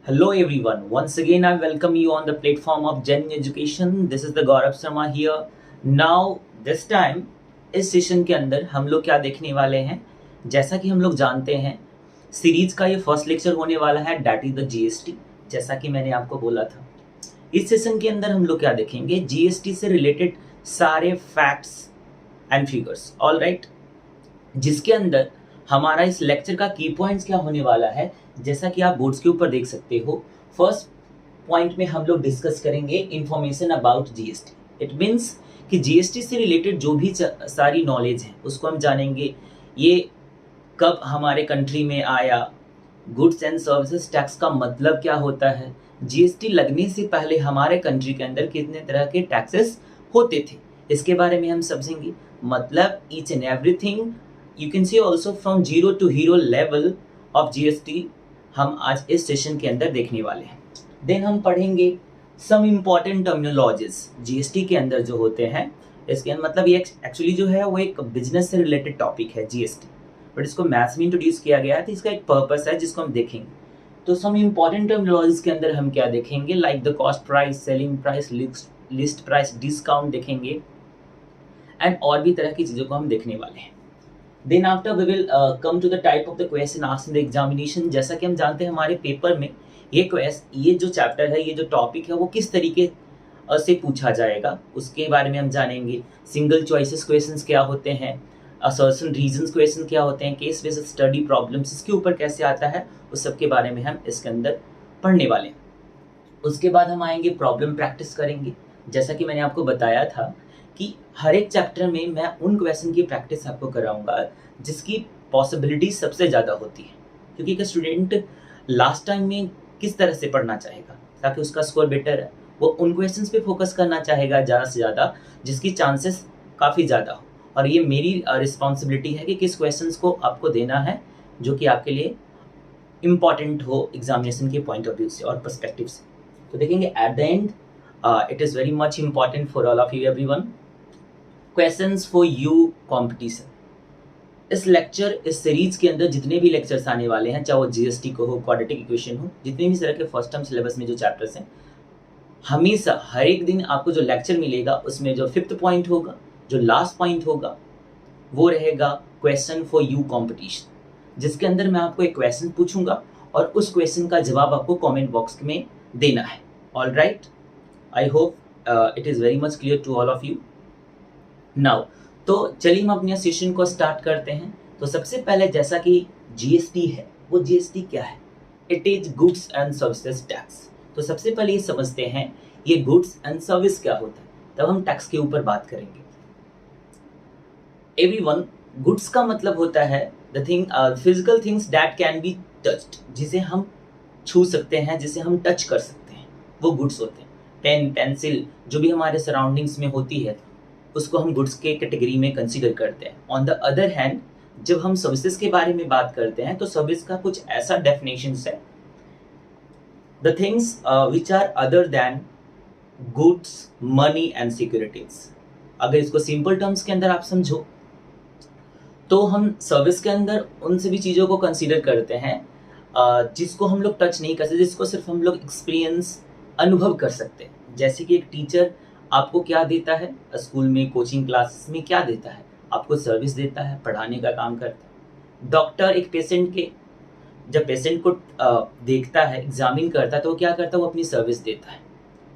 Hello everyone. Once again, I welcome you on the platform of Gen Education. This is the Gaurav Sharma here. Now, this time इस session के अंदर हम लोग क्या देखने वाले हैं, जैसा कि हम लोग जानते हैं सीरीज का ये फर्स्ट लेक्चर होने वाला है, दैट इज द जीएसटी। जैसा कि मैंने आपको बोला था, इस सेशन के अंदर हम लोग क्या देखेंगे, जीएसटी से रिलेटेड सारे facts and figures. All right, जिसके अंदर हमारा इस लेक्चर का की पॉइंट्स क्या होने वाला है, जैसा कि आप बोर्ड्स के ऊपर देख सकते हो। फर्स्ट पॉइंट में हम लोग डिस्कस करेंगे information about GST. It means कि जीएसटी से रिलेटेड जो भी सारी नॉलेज है उसको हम जानेंगे। ये कब हमारे कंट्री में आया, गुड्स एंड सर्विसेज टैक्स का मतलब क्या होता है, जीएसटी लगने से पहले हमारे कंट्री के अंदर कितने तरह के टैक्सेस होते थे, इसके बारे में हम समझेंगे। मतलब each and everything you can see also from zero to hero level of GST हम आज इस सेशन के अंदर देखने वाले हैं। देन हम पढ़ेंगे सम इम्पॉर्टेंट टर्मिनोलॉजीज जीएसटी के अंदर जो होते हैं। इसके मतलब ये एक्चुअली जो है वो एक बिजनेस से रिलेटेड टॉपिक है जीएसटी, बट इसको मैथ्स में इंट्रोड्यूस किया गया है, तो इसका एक पर्पस है जिसको हम देखेंगे। तो सम इम्पॉर्टेंट टर्मिनोलॉजीज के अंदर हम क्या देखेंगे, like the cost price, selling price, list price, discount देखेंगे एंड और भी तरह की चीज़ों को हम देखने वाले हैं। Then after we will come to the type of the question asked in the examination. जैसा कि हम जानते हैं हमारे पेपर में ये जो चैप्टर है, ये जो टॉपिक है, वो किस तरीके से पूछा जाएगा उसके बारे में हम जानेंगे। सिंगल चॉइसेस क्वेश्चंस क्या होते हैं, असर्शन रीजंस क्वेश्चन क्या होते हैं, केस बेस्ड स्टडी प्रॉब्लम्स इसके ऊपर कैसे आता है, उस सब के बारे में हम इसके अंदर पढ़ने वाले हैं। उसके बाद हम आएंगे प्रॉब्लम प्रैक्टिस करेंगे। जैसा कि मैंने आपको बताया था कि हर एक चैप्टर में मैं उन क्वेश्चन की प्रैक्टिस आपको कराऊंगा जिसकी पॉसिबिलिटी सबसे ज़्यादा होती है, क्योंकि एक स्टूडेंट लास्ट टाइम में किस तरह से पढ़ना चाहेगा ताकि उसका स्कोर बेटर है, वो उन क्वेश्चंस पे फोकस करना चाहेगा ज़्यादा से ज़्यादा जिसकी चांसेस काफ़ी ज़्यादा हो। और ये मेरी रिस्पॉन्सिबिलिटी है कि किस क्वेश्चंस को आपको देना है जो कि आपके लिए इम्पॉर्टेंट हो एग्जामिनेशन के पॉइंट ऑफ व्यू से और पर्सपेक्टिव से। तो देखेंगे at the end it is very much important for all of you everyone. Questions for you competition. इस लेक्चर, इस सीरीज के अंदर जितने भी लेक्चर्स आने वाले हैं, चाहे वो जीएसटी को हो, क्वाड्रेटिक इक्वेशन हो, जितने भी तरह के फर्स्ट टर्म सिलेबस में जो चैप्टर्स हैं, हमेशा हर एक दिन आपको जो लेक्चर मिलेगा उसमें जो फिफ्थ पॉइंट होगा, जो लास्ट पॉइंट होगा, वो रहेगा क्वेश्चन फॉर यू कंपटीशन, जिसके अंदर मैं आपको एक क्वेश्चन पूछूंगा और उस क्वेश्चन का जवाब आपको कॉमेंट बॉक्स में देना है। All right, I hope it is very much clear to all of you now. तो चलिए हम अपने सेशन को स्टार्ट करते हैं। तो सबसे पहले जैसा कि जीएसटी है, वो जीएसटी क्या है, it is goods and services tax. तो सबसे पहले ये समझते हैं ये गुड्स एंड सर्विस क्या होता है, तब हम टैक्स के ऊपर बात करेंगे। एवरीवन, गुड्स का मतलब होता है the thing, physical things that can be touched, जिसे हम छू सकते हैं, जिसे हम टच कर सकते हैं, वो गुड्स होते हैं। पेन, पेंसिल, जो भी हमारे सराउंडिंग्स में होती है उसको हम गुड्स के कैटेगरी में कंसीडर करते हैं। ऑन द अदर हैंड, जब हम सर्विसेज के बारे में बात करते हैं तो सर्विस का कुछ ऐसा डेफिनेशन है, the things which are other than goods, money and securities. अगर इसको सिंपल टर्म्स के अंदर आप समझो तो हम सर्विस के अंदर उन सभी चीज़ों को कंसीडर करते हैं जिसको हम लोग टच नहीं कर सकते, जिसको सिर्फ हम लोग एक्सपीरियंस, अनुभव कर सकते हैं। जैसे कि एक टीचर आपको क्या देता है, स्कूल में, कोचिंग क्लासेस में क्या देता है, आपको सर्विस देता है, पढ़ाने का काम करता है। डॉक्टर एक पेशेंट के, जब पेशेंट को देखता है, एग्जामिन करता है, तो वो क्या करता है, वो अपनी सर्विस देता है।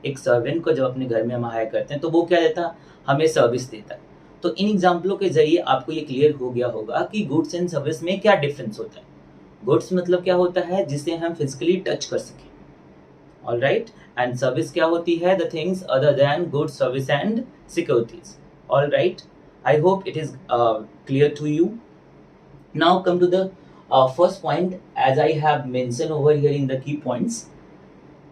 एक सर्वेंट को जब अपने घर में हम हायर करते हैं तो वो क्या देता है, हमें सर्विस देता है। तो इन एग्जाम्पलों के जरिए आपको ये क्लियर हो गया होगा कि गुड्स एंड सर्विस में क्या डिफरेंस होता है। गुड्स मतलब क्या होता है, जिसे हम फिजिकली टच कर सकें। ऑल राइट, एंड सर्विस क्या होती है, the things other than goods, service and securities. All right, I hope it is clear to you. Now come to the first point, as I have mention over here in the key points.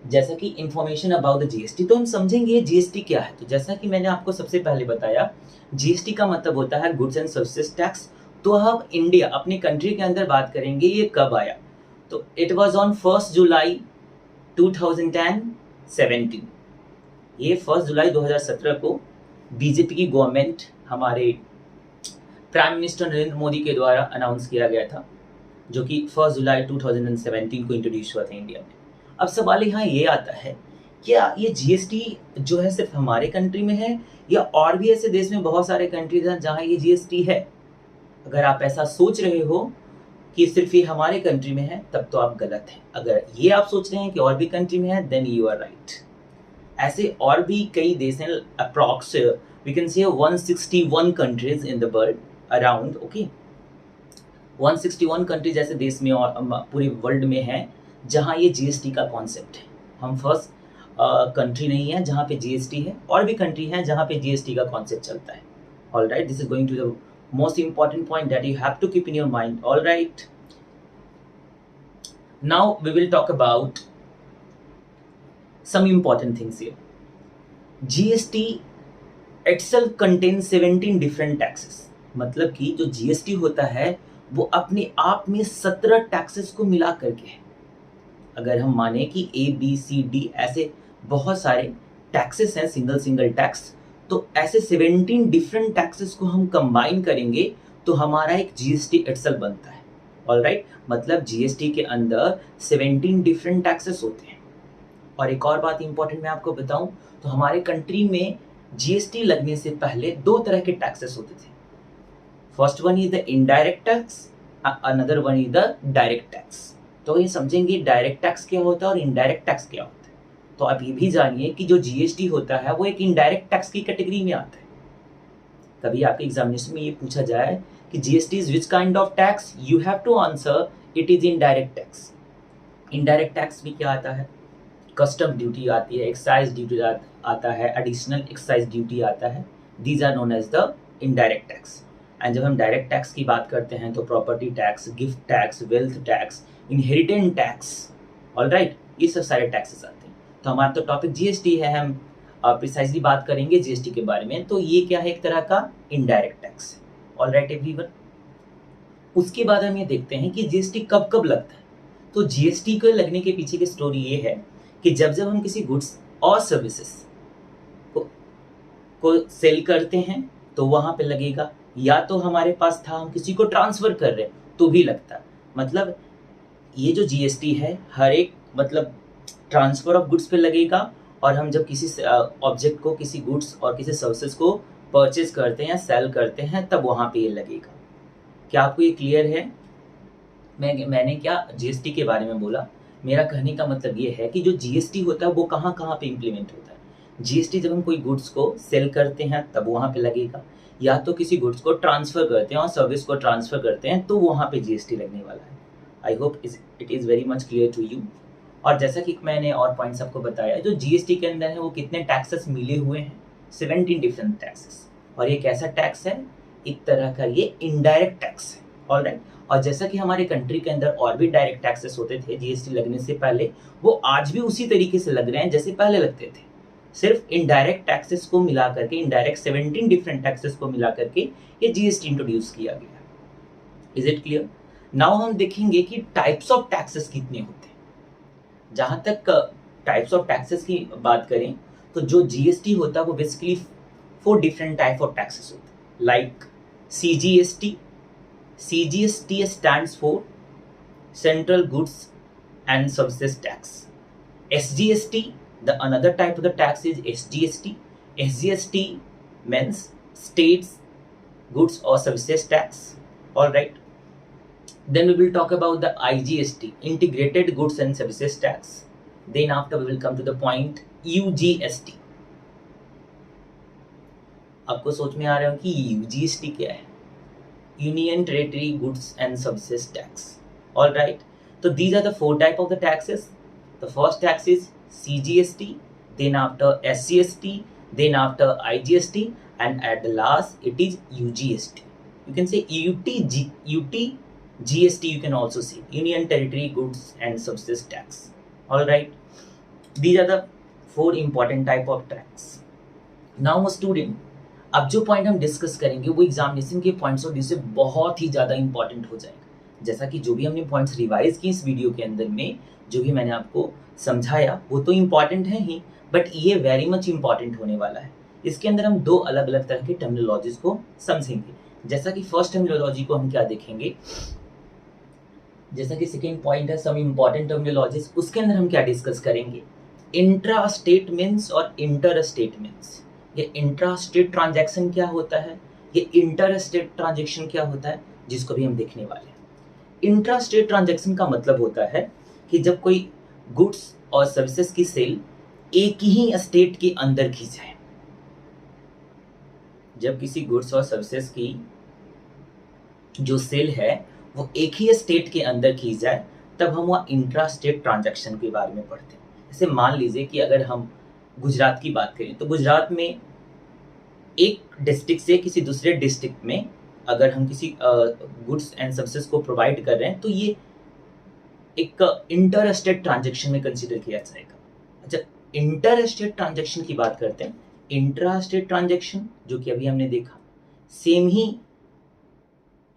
जैसा कि information about the GST, तो हम समझेंगे GST क्या है। तो जैसा कि मैंने आपको सबसे पहले बताया, जीएसटी का मतलब होता है गुड्स एंड सर्विसेज टैक्स। तो अब इंडिया, अपनी कंट्री के अंदर बात करेंगे ये कब आया, तो इट वाज ऑन 1 जुलाई 2017। ये 1 जुलाई 2017 को बीजेपी की गवर्नमेंट, हमारे प्राइम मिनिस्टर नरेंद्र मोदी के द्वारा अनाउंस किया गया था, जो कि 1 जुलाई 2017 को इंट्रोड्यूस हुआ था इंडिया में। अब सवाल यहाँ ये आता है, क्या ये जीएसटी जो है सिर्फ हमारे कंट्री में है या और भी ऐसे देश में बहुत सारे कंट्रीज हैं जहाँ ये जीएसटी है? अगर आप ऐसा सोच रहे हो कि सिर्फ ये हमारे कंट्री में है, तब तो आप गलत हैं। अगर ये आप सोच रहे हैं कि और भी कंट्री में है, देन यू आर राइट। ऐसे और भी कई देश हैं, approx we can say 161 countries in the world around, okay. 161 countries ऐसे देश में और पूरे वर्ल्ड में हैं जहाँ ये जीएसटी का कॉन्सेप्ट है। हम फर्स्ट कंट्री नहीं है जहाँ पे जीएसटी है, और भी कंट्री हैं जहाँ पे जीएसटी का कॉन्सेप्ट चलता है। All right, this is going to the most important point that you have to keep in your mind. All right, now we will talk about some important things here. GST itself contains 17 different taxes. मतलब कि जो GST होता है वो अपने आप में 17 taxes को मिला करके है। अगर हम माने कि ABCD ऐसे बहुत सारे टैक्सेस हैं, सिंगल टैक्स, तो ऐसे 17 डिफरेंट टैक्सेस को हम कंबाइन करेंगे तो हमारा एक जीएसटी इटसेल्फ बनता है। ऑलराइट, मतलब जीएसटी के अंदर 17 डिफरेंट टैक्सेस होते हैं। और एक और बात इंपॉर्टेंट मैं आपको बताऊं, तो हमारे कंट्री में जीएसटी लगने से पहले 2 तरह के टैक्सेस होते थे। First one is the indirect tax, another one is the direct tax. तो ये समझेंगे डायरेक्ट टैक्स क्या होता है और इनडायरेक्ट टैक्स क्या होता है। तो आप ये भी जानिए कि जो जीएसटी होता है वो एक इनडायरेक्ट टैक्स की कैटेगरी में आता है। कभी आपके एग्जामिनेशन में ये पूछा जाए कि GST is which kind of tax, you have to answer it is indirect tax. Indirect tax में क्या आता है? कस्टम ड्यूटी आती है, एक्साइज ड्यूटी आता है, एडिशनल एक्साइज ड्यूटी आता है। These are known as the indirect tax. And जब हम डायरेक्ट टैक्स की बात करते हैं तो property tax, gift tax, wealth tax, inheritance tax, alright, ये सब सारे टैक्सेस आते हैं। तो हमारा तो टॉपिक जीएसटी है, हम प्रिसाइजली बात करेंगे जीएसटी के बारे में। तो ये क्या है? एक तरह का इनडायरेक्ट टैक्स। ऑलराइट एवरीवन, उसके बाद हम ये देखते हैं कि जीएसटी कब कब लगता है। तो जीएसटी को लगने के पीछे की स्टोरी ये है कि जब जब हम किसी गुड्स और सर्विसेज को सेल करते हैं तो वहां पे लगेगा, या तो हमारे पास था हम किसी को ट्रांसफर कर रहे हैं तो भी लगता है। मतलब ये जो जीएसटी है हर एक मतलब ट्रांसफर ऑफ गुड्स पे लगेगा, और हम जब किसी ऑब्जेक्ट को, किसी गुड्स और किसी सर्विसेज को परचेज करते हैं या सेल करते हैं तब वहाँ पे ये लगेगा। क्या आपको ये क्लियर है? मैंने क्या जीएसटी के बारे में बोला? मेरा कहने का मतलब ये है कि जो जीएसटी होता है वो कहाँ कहाँ पे इम्प्लीमेंट होता है। जीएसटी जब हम कोई गुड्स को सेल करते हैं तब वहाँ पे लगेगा, या तो किसी गुड्स को ट्रांसफर करते हैं और सर्विस को ट्रांसफर करते हैं तो वहाँ पे जीएसटी लगने वाला है। I hope it is very much clear to you. और जैसा कि मैंने और पॉइंट्स आपको बताया, जो जीएसटी के अंदर है वो कितने टैक्सेस मिले हुए हैं? 17 डिफरेंट टैक्सेस। और ये कैसा टैक्स है? एक तरह का ये इनडायरेक्ट टैक्स है। ऑलराइट, और जैसा कि हमारे कंट्री के अंदर और भी डायरेक्ट टैक्सेस होते थे जीएसटी लगने से पहले, वो आज भी उसी तरीके से लग रहे हैं जैसे पहले लगते थे। सिर्फ इनडायरेक्ट टैक्सेस को मिला करके, इनडायरेक्ट 17 डिफरेंट टैक्सेस को मिला करके ये जीएसटी इंट्रोड्यूस किया गया। Is it clear? नाउ हम देखेंगे कि टाइप्स ऑफ टैक्सेस कितने होते हैं। जहाँ तक टाइप्स ऑफ टैक्सेस की बात करें तो जो जीएसटी होता है वो basically 4 different type of taxes होते हैं। Like CGST, CGST stands for central goods and services tax. SGST, the another type of the tax is SGST. SGST means states goods or services tax. All right. Then we will talk about the IGST, integrated goods and services tax. Then after we will come to the point UGST. आपको सोच में आ रहा है कि UGST क्या है? Union Territory Goods and Services Tax. All right. So these are the 4 type of the taxes. The first tax is CGST, then after SCST, then after IGST, and at the last it is UGST. You can say GST, you can also say Union Territory Goods and Services Tax. All right. These are the 4 important type of tax. Now student, अब जो point हम discuss करेंगे वो examination के points of view से बहुत ही ज़्यादा important हो जाएगा। जैसा कि जो भी हमने पॉइंट्स रिवाइज किए इस वीडियो के अंदर में, जो भी मैंने आपको समझाया वो तो इम्पॉर्टेंट है ही, बट ये वेरी मच इम्पॉर्टेंट होने वाला है। इसके अंदर हम 2 अलग अलग तरह की टर्मिनोलॉजीज को समझेंगे। जैसा कि फर्स्ट टर्मिनोलॉजी को हम क्या देखेंगे, जैसा कि सेकेंड पॉइंट है सम इम्पॉर्टेंट टर्मिनोलॉजीज, उसके अंदर हम क्या डिस्कस करेंगे, इंट्रा स्टेटमेंट्स और इंटर स्टेटमेंट्स। ये इंट्रा स्टेट ट्रांजैक्शन क्या होता है, ये इंटर स्टेट ट्रांजैक्शन क्या होता है, जिसको भी हम देखने वाले हैं। इंट्रा स्टेट ट्रांजैक्शन का मतलब होता है कि जब कोई गुड्स और सर्विसेज की सेल एक ही स्टेट के अंदर की जाए, जब किसी गुड्स और सर्विसेज की जो सेल है वो एक ही स्टेट के अंदर की जाए, तब हम वहाँ इंट्रा स्टेट ट्रांजैक्शन के बारे में पढ़ते हैं। जैसे मान लीजिए कि अगर हम गुजरात की बात करें तो गुजरात में एक डिस्ट्रिक्ट से किसी दूसरे डिस्ट्रिक्ट में अगर हम किसी गुड्स एंड सर्विसेज को प्रोवाइड कर रहे हैं तो ये एक इंटर स्टेट ट्रांजैक्शन में कंसिडर किया जाएगा। अच्छा, इंटर स्टेट ट्रांजैक्शन की बात करते हैं। इंट्रा स्टेट ट्रांजैक्शन जो कि अभी हमने देखा, सेम ही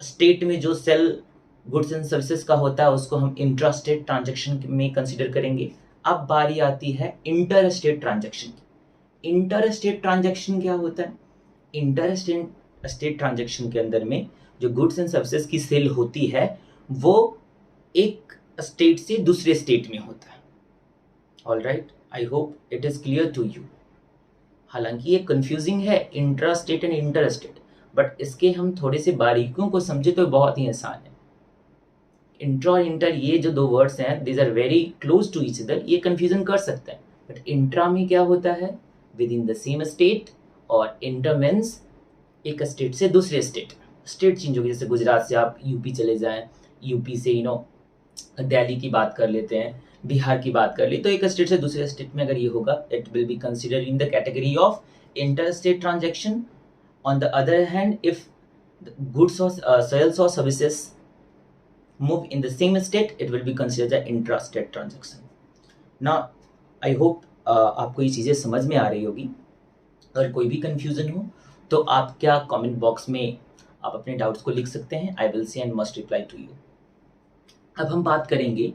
स्टेट में जो सेल गुड्स एंड सर्विसेज का होता है उसको हम इंट्रा स्टेट ट्रांजैक्शन में कंसिडर करेंगे। अब बारी आती है इंटर स्टेट ट्रांजैक्शन की। इंटर स्टेट ट्रांजैक्शन क्या होता है, इंटर स्टेट ट्रांजैक्शन के अंदर में जो गुड्स एंड सर्विसेज की सेल होती है वो एक स्टेट से दूसरे स्टेट में होता है। All right, I hope it is clear to you. हालांकि ये कंफ्यूजिंग है intra state and inter state, but इसके हम थोड़े से बारीकियों को समझे तो बहुत ही आसान है। इंट्रा और इंटर ये जो दो वर्ड्स हैं, these are very close to each other, ये कंफ्यूजन कर सकते हैं। बट इंट्रा में क्या होता है, within the same state, और इंटर मीन्स एक स्टेट से दूसरे स्टेट। स्टेट चेंज होगी, जैसे गुजरात से आप यूपी चले जाएं, यूपी से दिल्ली की बात कर लेते हैं, बिहार की बात कर ली, तो एक स्टेट से दूसरे स्टेट में अगर ये होगा, it will be consider in the category of inter state transaction. On the other hand, if goods और सेल्स और services move in the same state, it will be considered the intra-state transaction. Now, I hope आपको ये चीज़ें समझ में आ रही होगी। अगर कोई भी कंफ्यूजन हो तो आप क्या कमेंट बॉक्स में आप अपने डाउट्स को लिख सकते हैं। I will see and must reply to you. अब हम बात करेंगे,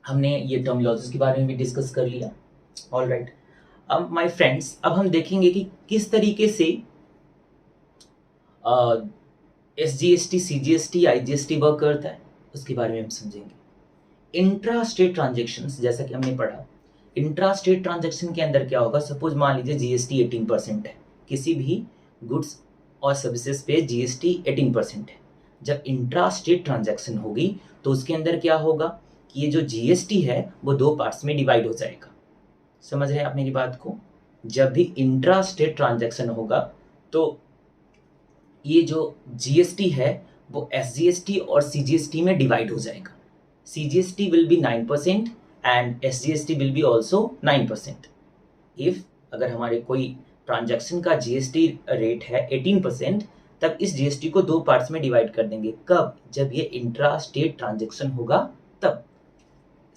हमने ये टर्मिनोलॉजीज के बारे में भी डिस्कस कर लिया। ऑल राइट, अब माय फ्रेंड्स, अब हम देखेंगे कि किस तरीके से SGST, CGST, IGST वर्क करता है, उसके बारे में हम समझेंगे। इंट्रा स्टेट ट्रांजेक्शन्स, जैसा कि हमने पढ़ा, इंट्रा स्टेट ट्रांजेक्शन के अंदर क्या होगा, सपोज मान लीजिए GST 18% है, किसी भी गुड्स और सर्विसेज पे GST 18% है। जब इंट्रा स्टेट ट्रांजेक्शन होगी तो उसके अंदर क्या होगा कि ये जो GST है वो दो पार्ट्स में डिवाइड हो जाएगा। समझ रहे हैं आप मेरी बात को? जब भी इंट्रा स्टेट ट्रांजेक्शन होगा तो ये जो GST है वो SGST और CGST में डिवाइड हो जाएगा। CGST will be 9% and SGST will be also 9%. If अगर हमारे कोई ट्रांजैक्शन का GST रेट है 18%, तब इस GST को दो पार्ट्स में डिवाइड कर देंगे। कब? जब ये इंट्रा स्टेट ट्रांजैक्शन होगा तब।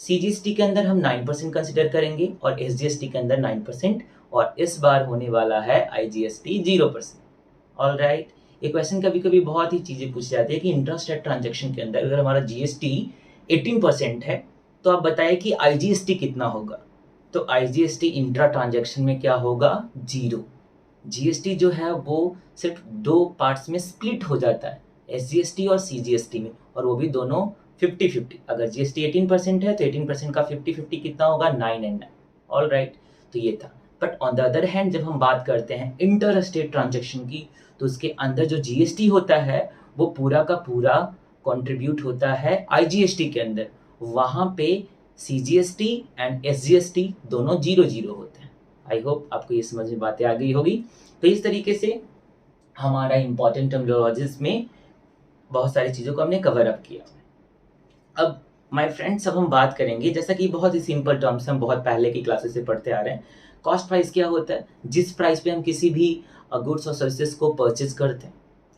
CGST के अंदर हम 9% कंसिडर करेंगे और SGST के अंदर 9%, और इस बार होने वाला है IGST 0%। ऑल राइट, ये क्वेश्चन कभी कभी बहुत ही चीज़ें पूछी जाती है कि इंट्रा स्टेट ट्रांजैक्शन के अंदर अगर हमारा GST 18% है तो आप बताइए कि IGST कितना होगा। तो IGST इंट्रा ट्रांजैक्शन में क्या होगा, 0। GST जो है वो सिर्फ दो पार्ट्स में स्प्लिट हो जाता है, SGST और CGST में, और वो भी दोनों 50-50। अगर GST 18% है तो 18% का 50-50 कितना होगा, 9 and 9। ऑल राइट, तो ये था। But on the other hand जब हम बात करते हैं इंटर स्टेट ट्रांजैक्शन की, तो उसके अंदर जो GST होता है वो पूरा का पूरा कंट्रीब्यूट होता है IGST के अंदर। वहाँ पे CGST एंड SGST दोनों 0-0 होते हैं। आई होप आपको ये समझ में बातें आ गई होगी। तो इस तरीके से हमारा इंपॉर्टेंट टर्मिनोलॉजीज में बहुत सारी चीज़ों को हमने कवर अप किया। अब माय फ्रेंड्स, अब हम बात करेंगे, जैसा कि बहुत ही सिंपल टर्म्स हम बहुत पहले की क्लासेस से पढ़ते आ रहे हैं। कॉस्ट प्राइस क्या होता है, जिस प्राइस पे हम किसी भी गुड्स और सर्विसेज को परचेज करते हैं।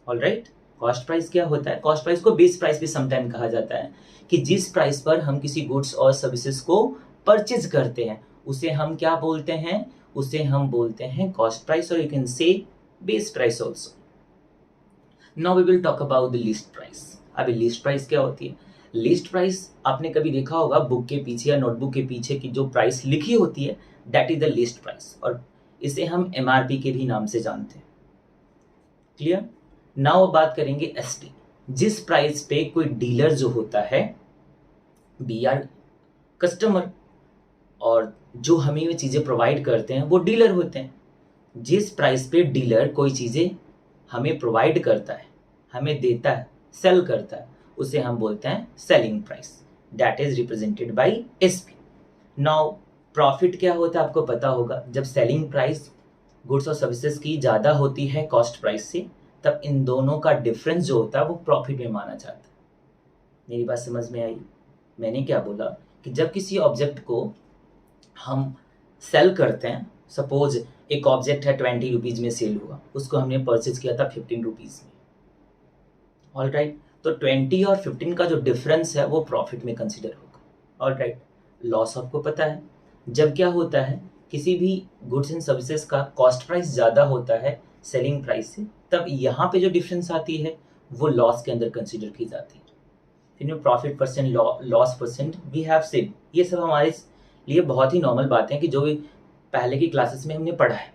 ऑल राइट, कॉस्ट प्राइस क्या होता है, कॉस्ट प्राइस को बेस प्राइस भी समटाइम कहा जाता है, कि जिस प्राइस पर हम किसी गुड्स और सर्विसेज को परचेज करते हैं उसे हम क्या बोलते हैं, उसे हम बोलते हैं कॉस्ट प्राइस, और you can say base price also. Now we will talk about the list price. अभी लिस्ट प्राइस क्या होती है, लिस्ट प्राइस आपने कभी देखा होगा बुक के पीछे या नोटबुक के पीछे की जो प्राइस लिखी होती है, that is the list price, और इसे हम MRP के भी नाम से जानते हैं। क्लियर? नाउ बात करेंगे ST। जिस प्राइस पे कोई डीलर जो होता है, वी आर कस्टमर, और जो हमें ये चीज़ें प्रोवाइड करते हैं वो डीलर होते हैं। जिस प्राइस पे डीलर कोई चीज़ें हमें प्रोवाइड करता है, हमें देता है, सेल करता है, उसे हम बोलते हैं selling price, that is represented by SP. Now profit क्या होता है आपको पता होगा, जब सेलिंग प्राइस गुड्स और सर्विसेज की ज़्यादा होती है कॉस्ट प्राइस से, तब इन दोनों का डिफरेंस जो होता है वो प्रॉफिट में माना जाता है। मेरी बात समझ में आई? मैंने क्या बोला कि जब किसी ऑब्जेक्ट को हम सेल करते हैं, सपोज एक ऑब्जेक्ट है 20 रुपीज़ में सेल हुआ, उसको हमने परचेज किया था 15 रुपीज़ में, ऑल राइट, तो 20 और 15 का जो डिफरेंस है वो प्रॉफिट में कंसिडर होगा, ऑल राइट। लॉस आपको पता है, जब क्या होता है किसी भी गुड्स एंड सर्विसेज का कॉस्ट प्राइस ज़्यादा होता है सेलिंग प्राइस से, तब यहाँ पे जो डिफरेंस आती है वो लॉस के अंदर कंसिडर की जाती है। फिर profit percent, loss percent, we have said, ये सब हमारे लिए बहुत ही नॉर्मल बातें हैं कि जो भी पहले की क्लासेस में हमने पढ़ा है।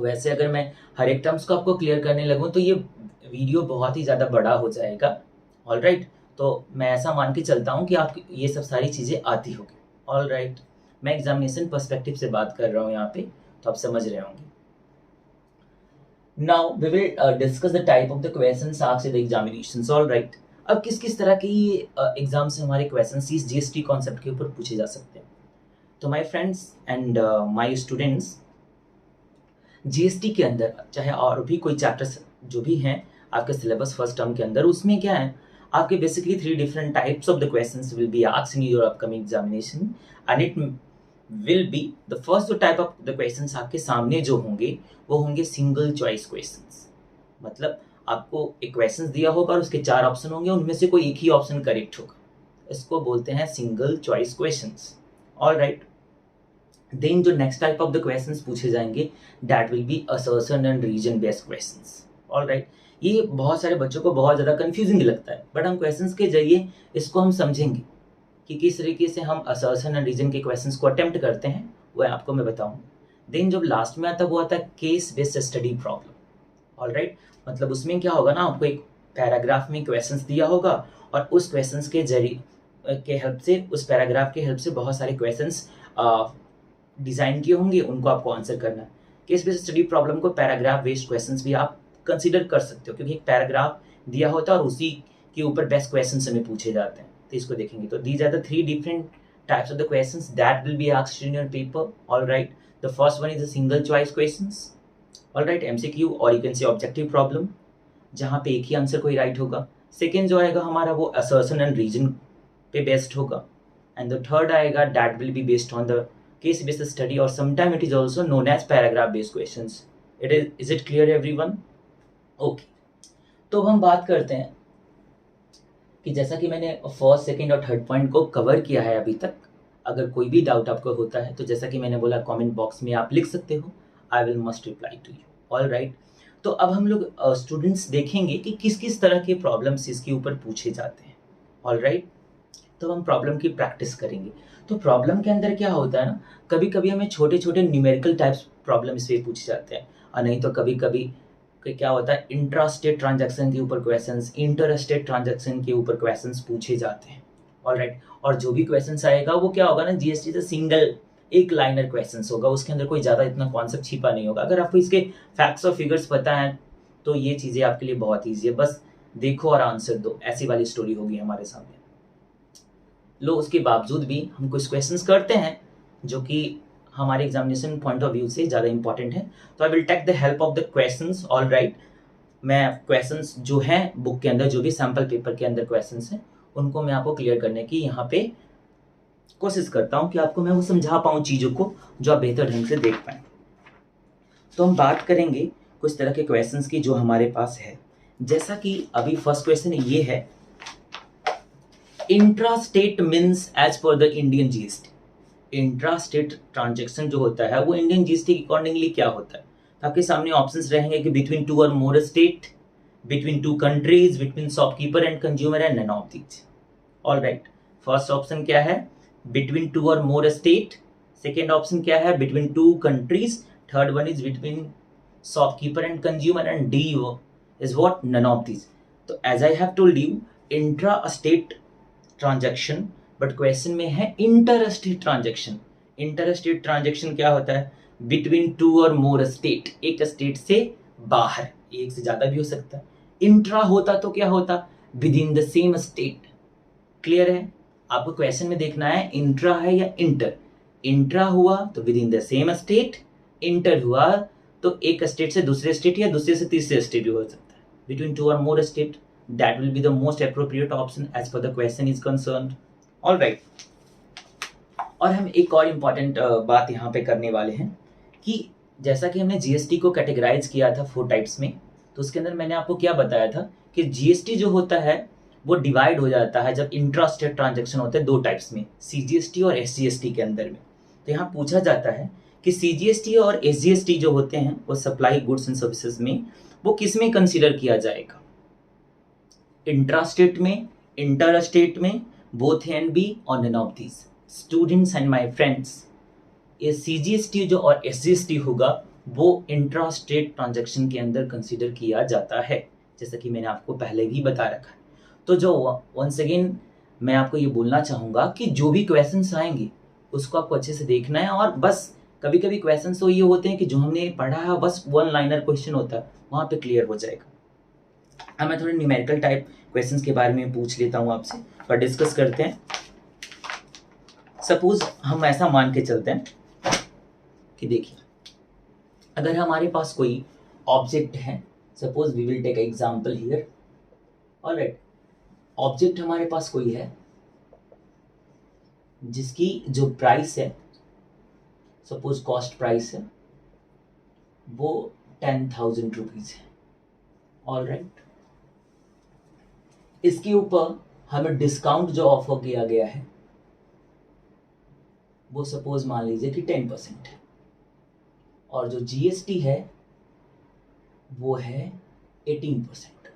वैसे अगर मैं हर एक टर्म्स को आपको क्लियर करने लगूँ तो ये वीडियो बहुत ही ज़्यादा बड़ा हो जाएगा, ऑल राइट। तो मैं ऐसा मान के चलता हूँ कि आप ये सब सारी चीज़ें आती होगी, ऑल राइट। मैं एग्जामिनेशन पर्सपेक्टिव से बात कर रहा हूँ यहाँ पे, तो आप समझ रहे होंगे। Now we will discuss the type of the questions asked in the examinations, all right. अब किस किस तरह के एग्जाम से हमारे क्वेश्चंस इस जीएसटी कॉन्सेप्ट के ऊपर पूछे जा सकते हैं। तो my friends and my students, GST के अंदर चाहे और भी कोई चैप्टर्स जो भी हैं आपके सिलेबस फर्स्ट टर्म के अंदर, उसमें क्या है आपके basically 3 different types of the questions will be asked in your upcoming examination, and it will be the first type of the questions आपके सामने जो होंगे वो होंगे सिंगल चॉइस क्वेश्चंस। मतलब आपको एक क्वेश्चन दिया होगा और उसके 4 ऑप्शन होंगे, उनमें से कोई एक ही ऑप्शन करेक्ट होगा, इसको बोलते हैं single choice questions, all right. Then जो next type of the questions पूछे जाएंगे that will be assertion and reason based questions, all right. ये बहुत सारे बच्चों को बहुत ज़्यादा कंफ्यूजिंग लगता है, बट हम क्वेश्चंस के जरिए इसको हम समझेंगे कि किस तरीके से हम असर्शन एंड रीजन के क्वेश्चंस को अटेम्प्ट करते हैं, वो आपको मैं बताऊँ। देन जब लास्ट में आता वो आता है case based study problem, all right. मतलब उसमें क्या होगा ना, आपको एक पैराग्राफ में क्वेश्चंस दिया होगा और उस क्वेश्चंस के जरिए के हेल्प से, उस पैराग्राफ के हेल्प से बहुत सारे क्वेश्चंस डिज़ाइन किए होंगे, उनको आपको आंसर करना है। केस बेस्ड स्टडी प्रॉब्लम को पैराग्राफ बेस्ड क्वेश्चंस भी आप कंसीडर कर सकते हो, क्योंकि एक पैराग्राफ दिया होता है और उसी के ऊपर बेस्ट क्वेश्चंस हमें पूछे जाते हैं, तो इसको देखेंगे। तो these are the 3 different types of the questions that will be asked in your paper, all right. The first one is the single choice questions, all right, MCQ, और you can say objective problem, जहाँ पे एक ही answer कोई right होगा। Second जो आएगा हमारा वो असर्शन एंड रीजन पे बेस्ड होगा, एंड द थर्ड आएगा that will be based on the case based study, और sometime it is also known as paragraph based questions. Is it clear everyone? Okay, तो अब हम बात करते हैं कि जैसा कि मैंने फर्स्ट, सेकेंड और थर्ड पॉइंट को कवर किया है अभी तक। अगर कोई भी डाउट आपको होता है तो जैसा कि मैंने बोला कमेंट बॉक्स में आप लिख सकते हो, I will must reply to you, all right. तो अब हम लोग स्टूडेंट्स देखेंगे कि किस किस तरह के प्रॉब्लम्स इसके ऊपर पूछे जाते हैं, ऑल राइट। तो हम प्रॉब्लम की प्रैक्टिस करेंगे। तो प्रॉब्लम के अंदर क्या होता है ना, कभी कभी हमें छोटे छोटे न्यूमेरिकल टाइप्स प्रॉब्लम इस पे पूछे जाते हैं, और नहीं तो कभी कभी क्या होता है इंट्रा स्टेट ट्रांजैक्शन के ऊपर क्वेश्चंस, इंटर स्टेट ट्रांजैक्शन के ऊपर क्वेश्चंस पूछे जाते हैं, ऑल राइट। और जो भी क्वेश्चंस आएगा वो क्या होगा ना, जीएसटी से सिंगल एक लाइनर क्वेश्चंस होगा, उसके अंदर कोई ज़्यादा इतना कॉन्सेप्ट छिपा नहीं होगा। अगर आपको इसके फैक्ट्स और फिगर्स पता है तो ये चीज़ें आपके लिए बहुत ईजी है, बस देखो और आंसर दो, ऐसी वाली स्टोरी होगी हमारे सामने। लो, उसके बावजूद भी हम कुछ क्वेश्चंस करते हैं जो कि हमारे एग्जामिनेशन पॉइंट ऑफ व्यू से ज़्यादा इंपॉर्टेंट है। तो I will take the help of the questions, all right. मैं क्वेश्चंस जो हैं बुक के अंदर, जो भी सैम्पल पेपर के अंदर क्वेश्चंस हैं, उनको मैं आपको क्लियर करने की यहाँ पे कोशिश करता हूँ कि आपको मैं वो समझा पाऊँ चीज़ों को जो आप बेहतर ढंग से देख पाएँ। तो हम बात करेंगे कुछ तरह के क्वेश्चंस की जो हमारे पास है। जैसा कि अभी फर्स्ट क्वेश्चन ये है, intra state means as per the Indian GST. Intra state transaction जो होता है वो इंडियन जीएसटी के अकॉर्डिंगली क्या होता है। आपके सामने ऑप्शंस रहेंगे कि बिटवीन 2 और more state, between 2 countries, between shopkeeper and consumer, and none of these, all right. First option क्या है, बिटवीन 2 और मोर स्टेट। सेकेंड ऑप्शन क्या है, between 2 countries. Third one is between shopkeeper and consumer, and D is what, none of these. तो as I have told you intra state transaction, but question में है inter state transaction. Inter state transaction क्या होता है? Between two और more state, एक state से बाहर, एक से ज्यादा भी हो सकता है। इंट्रा होता तो क्या होता? With in the same state. Clear है? आपको क्वेश्चन में देखना है इंट्रा है या इंटर। इंट्रा हुआ तो with in the same state, inter हुआ तो एक स्टेट से दूसरे स्टेट या दूसरे से तीसरे स्टेट भी हो सकता है। बिटवीन टू और more state, that will be the most appropriate option as per the question is concerned. All right. और हम एक और इम्पॉर्टेंट बात यहाँ पे करने वाले हैं कि जैसा कि हमने जीएसटी को कैटेगराइज किया था 4 टाइप्स में, तो उसके अंदर मैंने आपको क्या बताया था कि जीएसटी जो होता है वो डिवाइड हो जाता है जब इंट्रा स्टेट ट्रांजेक्शन होते हैं 2 टाइप्स में, सीजीएसटी और एसजीएसटी के अंदर में। तो यहाँ पूछा जाता है कि सीजीएसटी और एसजीएसटी जो होते हैं वो सप्लाई गुड्स एंड सर्विसेज में, वो किस में कंसिडर किया जाएगा? इंट्रा स्टेट में, इंटर स्टेट में, बोथ एंड बी और none of these. Students and my friends, ये सीजीएसटी जो और एसजीएसटी होगा वो इंट्रा स्टेट ट्रांजैक्शन के अंदर कंसीडर किया जाता है, जैसा कि मैंने आपको पहले भी बता रखा है। तो जो वंस अगेन मैं आपको ये बोलना चाहूँगा कि जो भी क्वेश्चंस आएंगे उसको आपको अच्छे से देखना है। और बस कभी कभी क्वेश्चंस तो ये होते हैं कि जो हमने पढ़ा है बस 1 लाइनर क्वेश्चन होता है, वहाँ पे क्लियर हो जाएगा। अब मैं थोड़े न्यूमेरिकल टाइप क्वेश्चंस के बारे में पूछ लेता हूँ आपसे और डिस्कस करते हैं। सपोज हम ऐसा मान के चलते हैं कि देखिए, अगर हमारे पास कोई ऑब्जेक्ट है, suppose we will take example here. Alright, object हमारे पास कोई है जिसकी जो प्राइस है, सपोज कॉस्ट प्राइस है वो 10,000 रुपीज है। ऑलराइट, इसके ऊपर हमें डिस्काउंट जो ऑफर किया गया है वो सपोज मान लीजिए कि 10% है, और जो जीएसटी है वो है 18%।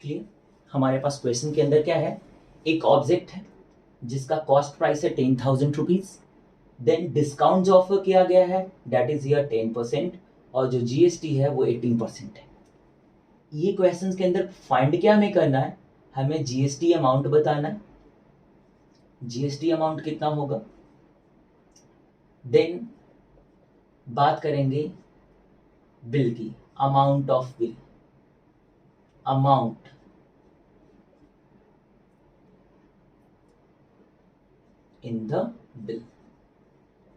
क्लियर? हमारे पास क्वेश्चन के अंदर क्या है? एक ऑब्जेक्ट है जिसका कॉस्ट प्राइस है 10,000 रुपीज, देन डिस्काउंट जो ऑफर किया गया है दैट इज हियर 10%, और जो जीएसटी है वो 18% है। ये क्वेश्चंस के अंदर फाइंड क्या हमें करना है? हमें जीएसटी अमाउंट बताना है। जीएसटी अमाउंट कितना होगा? देन बात करेंगे बिल की, amount of bill, amount in the bill,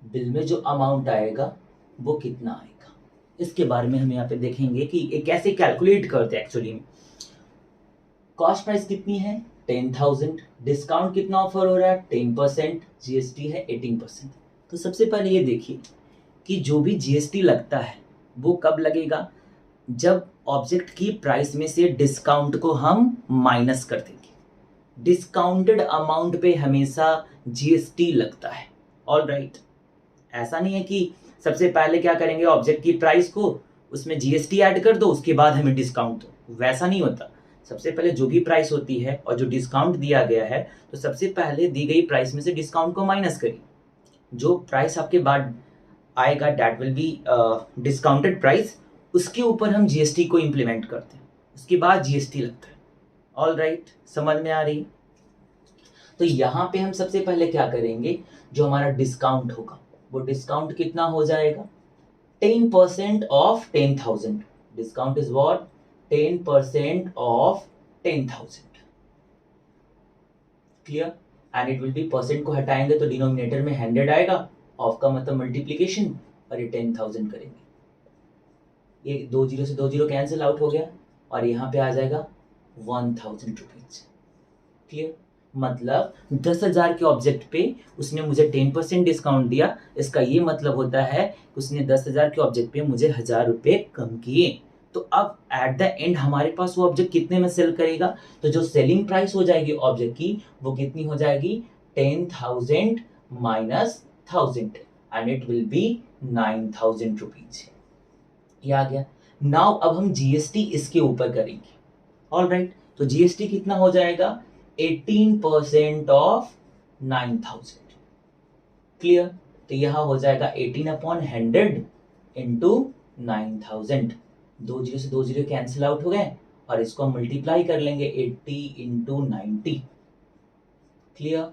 bill में जो अमाउंट आएगा वो कितना आएगा, इसके बारे में हम यहाँ पे देखेंगे कि ये कैसे कैलकुलेट करते हैं। एक्चुअली में कॉस्ट प्राइस कितनी है? 10,000, डिस्काउंट कितना ऑफर हो रहा है? 10%, जीएसटी है 18%। तो सबसे पहले ये देखिए कि जो भी जीएसटी लगता है वो कब लगेगा? जब ऑब्जेक्ट की प्राइस में से डिस्काउंट को हम माइनस कर देंगे। डिस्काउंटेड अमाउंट पे हमेशा जीएसटी लगता है। ऑलराइट, ऐसा नहीं है कि सबसे पहले क्या करेंगे, ऑब्जेक्ट की प्राइस को उसमें जीएसटी ऐड कर दो उसके बाद हमें डिस्काउंट दो, वैसा नहीं होता। सबसे पहले जो भी प्राइस होती है और जो डिस्काउंट दिया गया है, तो सबसे पहले दी गई प्राइस में से डिस्काउंट को माइनस करिए। जो प्राइस आपके बाद आएगा that will B discounted price, उसके ऊपर हम जीएसटी को इम्प्लीमेंट करते हैं, उसके बाद जीएसटी लगता है। ऑलराइट, समझ में आ रही? तो यहाँ पे हम सबसे पहले क्या करेंगे, जो हमारा डिस्काउंट होगा वो डिस्काउंट कितना हो जाएगा? 10% of 10,000। Discount is what? 10% of 10,000। Clear? And it will be, percent को हटाएंगे तो डिनोमिनेटर में 100 आएगा, ऑफ का मतलब मल्टीप्लीकेशन, और ये 10,000 करेंगे। ये 2 जीरो से 2 जीरो कैंसिल आउट हो गया और यहाँ पे आ जाएगा 1,000 रुपीज। क्लियर? मतलब 10,000 के ऑब्जेक्ट पे उसने मुझे 10% डिस्काउंट दिया, इसका ये मतलब होता है कि उसने 10,000 के ऑब्जेक्ट पे मुझे 1,000 रुपए कम किए। तो अब एट द एंड हमारे पास वो ऑब्जेक्ट कितने में सेल करेगा? तो जो सेलिंग प्राइस हो जाएगी ऑब्जेक्ट की वो कितनी हो जाएगी? 10,000 minus 1,000 and it will be 9,000 rupees. ये आ गया। नाउ अब हम जीएसटी इसके ऊपर करेंगे। ऑलराइट, तो जीएसटी कितना हो जाएगा? 18% ऑफ 9,000। क्लियर? तो यहां हो जाएगा 18/100 इंटू 9,000। 2 जीरो से 2 जीरो कैंसिल आउट हो गए और इसको हम मल्टीप्लाई कर लेंगे 80 इंटू 90। क्लियर?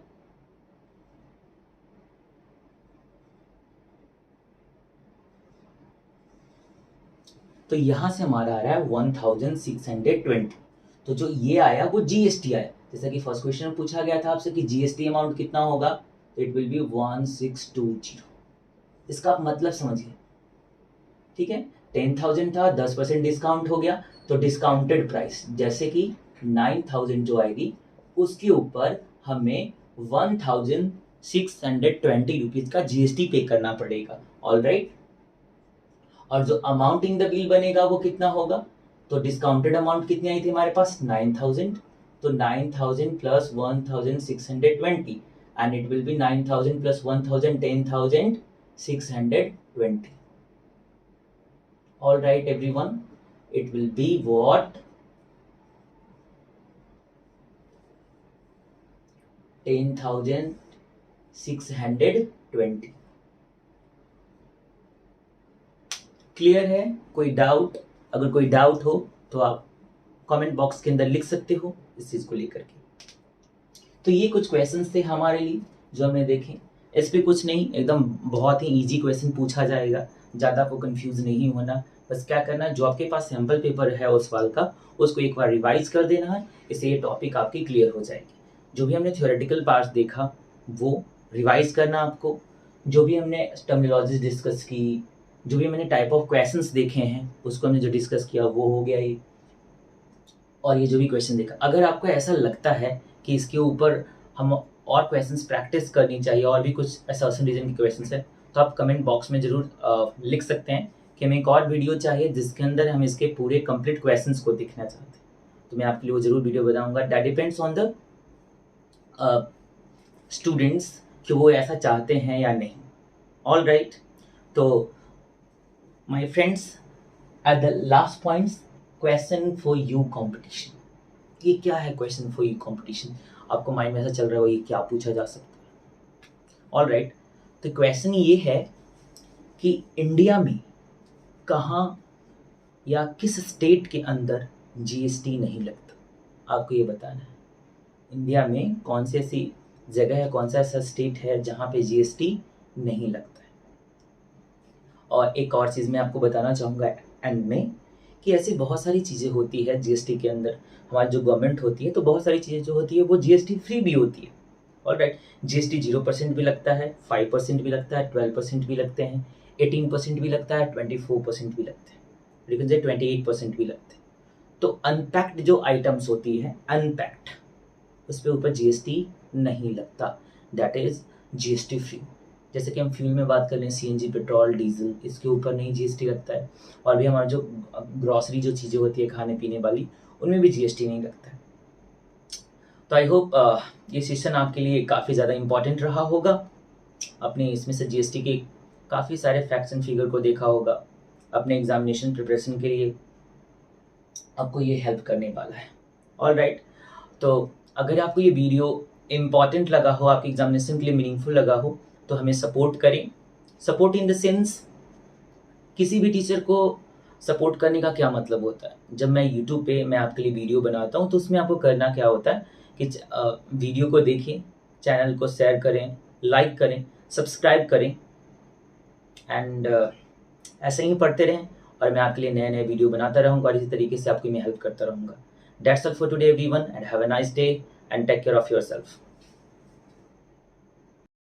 तो यहां से हमारा आ रहा है 1620। तो जो ये आया वो जीएसटी आया। जैसा कि फर्स्ट क्वेश्चन में पूछा गया था आपसे कि जीएसटी अमाउंट कितना होगा, तो इट विल बी 1620। इसका आप मतलब समझिए, ठीक है। 10,000 था, 10% डिस्काउंट हो गया, तो डिस्काउंटेड प्राइस जैसे कि 9,000 जो आएगी उसके ऊपर हमें 1,620 रुपीज का जीएसटी पे करना पड़ेगा। ऑलराइट। और जो अमाउंट इन द बिल बनेगा वो कितना होगा, तो डिस्काउंटेड अमाउंट कितनी आई थी हमारे पास 9,000, तो 9,000 plus 1,620 and it will be 9,000 plus 1,000 10,620। All right, everyone, it will be what? 10,620। Clear है? कोई डाउट? अगर कोई डाउट हो तो आप कमेंट बॉक्स के अंदर लिख सकते हो इस चीज को लेकर के। तो ये कुछ क्वेश्चंस थे हमारे लिए जो हमने देखे। इस पे कुछ नहीं, एकदम बहुत ही इजी क्वेश्चन पूछा जाएगा, ज़्यादा आपको कंफ्यूज नहीं होना। बस क्या करना है, जो आपके पास सैम्पल पेपर है उस साल का उसको एक बार रिवाइज कर देना है, इससे ये टॉपिक आपकी क्लियर हो जाएगी। जो भी हमने थ्योरेटिकल पार्ट देखा वो रिवाइज करना आपको, जो भी हमने टर्मिनोलॉजी डिस्कस की, जो भी मैंने टाइप ऑफ क्वेश्चंस देखे हैं उसको हमने जो डिस्कस किया वो हो गया ये। और ये जो भी क्वेश्चन देखा, अगर आपको ऐसा लगता है कि इसके ऊपर हम और क्वेश्चंस प्रैक्टिस करनी चाहिए और भी कुछ ऐसा रीजन के क्वेश्चंस है, तो आप कमेंट बॉक्स में जरूर लिख सकते हैं कि हमें एक और वीडियो चाहिए जिसके अंदर हम इसके पूरे कंप्लीट क्वेश्चंस को देखना चाहते हैं, तो मैं आपके लिए वो जरूर वीडियो बनाऊंगा। That depends on the students कि वो ऐसा चाहते हैं या नहीं। All right. तो my friends, at the last points, question for you competition. ये क्या है क्वेश्चन फॉर यू कंपटीशन? आपको माइंड में ऐसा चल रहा है ये क्या पूछा जा सकता है? All right. तो क्वेश्चन ये है कि इंडिया में कहाँ या किस स्टेट के अंदर जीएसटी नहीं लगता, आपको ये बताना है। इंडिया में कौन सी ऐसी जगह है, कौन सा ऐसा स्टेट है जहाँ पे जीएसटी नहीं लगता है। और एक और चीज़ मैं आपको बताना चाहूँगा एंड में कि ऐसी बहुत सारी चीज़ें होती है जीएसटी के अंदर। हमारी जो गवर्नमेंट होती है तो बहुत सारी चीज़ें जो होती है वो जीएसटी फ्री भी होती है। ऑलराइट। जीएसटी 0% भी लगता है, 5% भी लगता है, 12% भी लगते हैं, 18% भी लगता है, 24% भी लगते हैं, लेकिन 28% भी लगते हैं। तो अनपैक्ड जो आइटम्स होती है, अनपैक्ड, उस पर ऊपर जीएसटी नहीं लगता, दैट इज जीएसटी फ्री। जैसे कि हम फ्यूल में बात कर लें, सीएनजी, पेट्रोल, डीजल, इसके ऊपर नहीं जीएसटी लगता है। और भी हमारा जो ग्रॉसरी जो चीज़ें होती है खाने पीने वाली, उनमें भी जीएसटी नहीं लगता है। तो आई होप ये सेशन आपके लिए काफ़ी ज़्यादा इम्पॉर्टेंट रहा होगा। अपने इसमें से जीएसटी के काफ़ी सारे फैक्ट्स एंड फिगर को देखा होगा, अपने एग्जामिनेशन प्रिपरेशन के लिए आपको ये हेल्प करने वाला है। All right. तो अगर आपको ये वीडियो इम्पॉर्टेंट लगा हो, आपके एग्जामिनेशन के लिए मीनिंगफुल लगा हो, तो हमें सपोर्ट करें। सपोर्ट इन द सेंस, किसी भी टीचर को सपोर्ट करने का क्या मतलब होता है? जब मैं यूट्यूब पे मैं आपके लिए वीडियो बनाता हूँ तो उसमें आपको करना क्या होता है कि वीडियो को देखें, चैनल को शेयर करें, लाइक करें, सब्सक्राइब करें एंड ऐसे ही पढ़ते रहें और मैं आपके लिए नए नए वीडियो बनाता रहूँगा और इसी तरीके से आपकी मैं हेल्प करता रहूँगा। That's all for today everyone and have a nice day and take care of yourself.